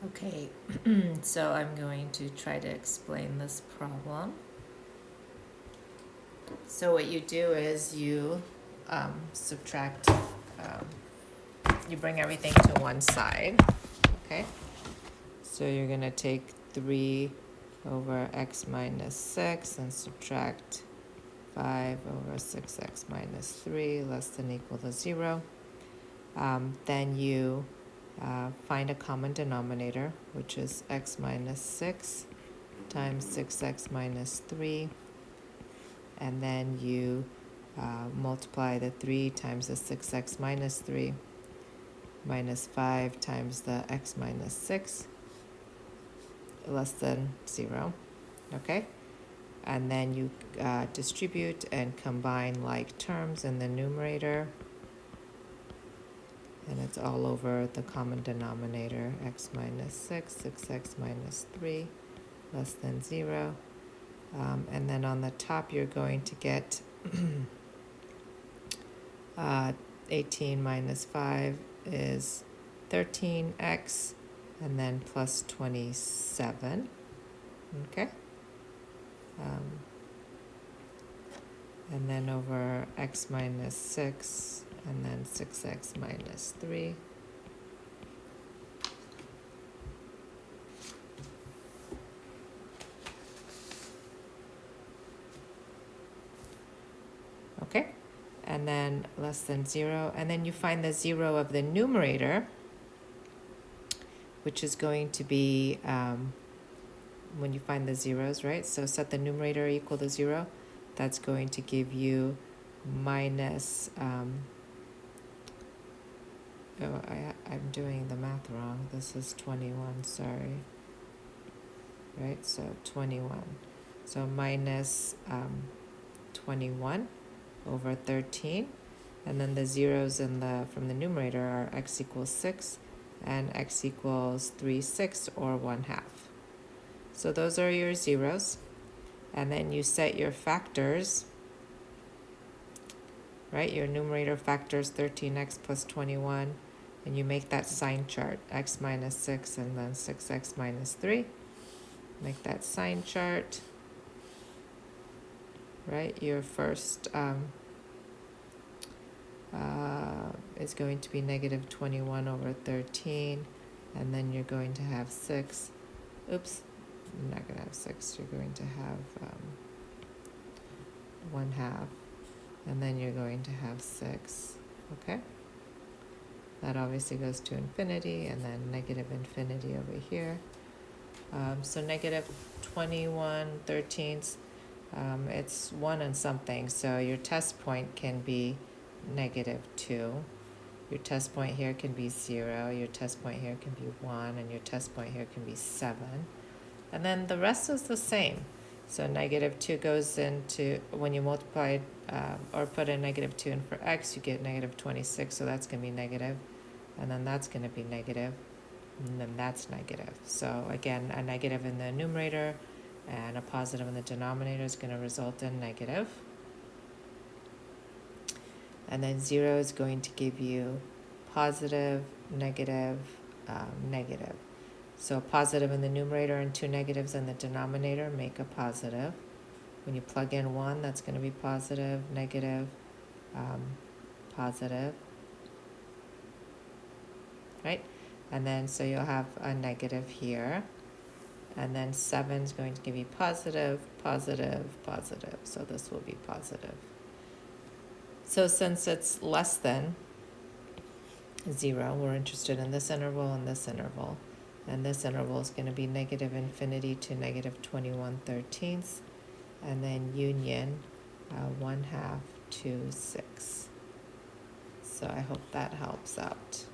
Okay, so I'm going to try to explain this problem. So what you do is you subtract, you bring everything to one side, okay? So you're gonna take 3 over x minus 6 and subtract 5 over 6x minus 3 less than or equal to 0. Then you find a common denominator, which is x minus 6 times 6x minus 3. And then you multiply the 3 times the 6x minus 3 minus 5 times the x minus 6 less than 0, okay? And then you distribute and combine like terms in the numerator, and it's all over the common denominator, x minus 6, 6x minus 3 less than 0. And then on the top you're going to get 18 minus 5 is 13x, and then plus 27, okay? And then over x minus 6, and then 6x minus 3. Okay, and then less than 0, and then you find the 0 of the numerator, which is going to be, when you find the zeros, right? So set the numerator equal to 0. That's going to give you minus, I'm doing the math wrong. This is 21, sorry. Right, so 21. So minus 21 over 13. And then the zeros from the numerator are x equals 6 and x equals 3/6 or 1/2. So those are your zeros. And then you set your factors, right? Your numerator factors 13x plus 21, and you make that sign chart, x minus 6 and then 6x minus 3. Make that sign chart, right? Your first is going to be negative 21 over 13, and then you're going to have 6. Oops, you're not going to have 6. You're going to have 1/2, and then you're going to have 6, okay? That obviously goes to infinity, and then negative infinity over here. So negative 21/13, it's 1 and something, so your test point can be negative 2. Your test point here can be 0, your test point here can be 1, and your test point here can be 7. And then the rest is the same. So negative 2 goes into, when you multiply or put a negative 2 in for x, you get negative 26, so that's going to be negative. And then that's going to be negative, and then that's negative. So again, a negative in the numerator and a positive in the denominator is going to result in negative. And then 0 is going to give you positive, negative, negative. So positive in the numerator and 2 negatives in the denominator make a positive. When you plug in 1, that's going to be positive, negative, positive, right? And then so you'll have a negative here. And then 7 is going to give you positive, positive, positive. So this will be positive. So since it's less than 0, we're interested in this interval and this interval. And this interval is going to be negative infinity to negative 21/13, and then union 1/2 to 6. So I hope that helps out.